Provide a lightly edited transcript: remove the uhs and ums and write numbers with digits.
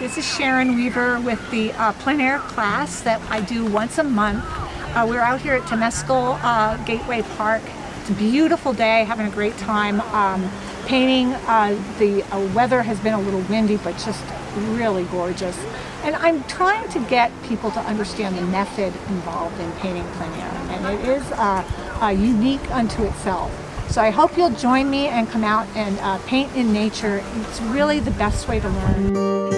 This is Sharon Weaver with the Plein Air class that I do once a month. We're out here at Temescal Gateway Park. It's a beautiful day, having a great time painting. The weather has been a little windy, but just really gorgeous. And I'm trying to get people to understand the method involved in painting plein air, and it is unique unto itself. So I hope you'll join me and come out and paint in nature. It's really the best way to learn.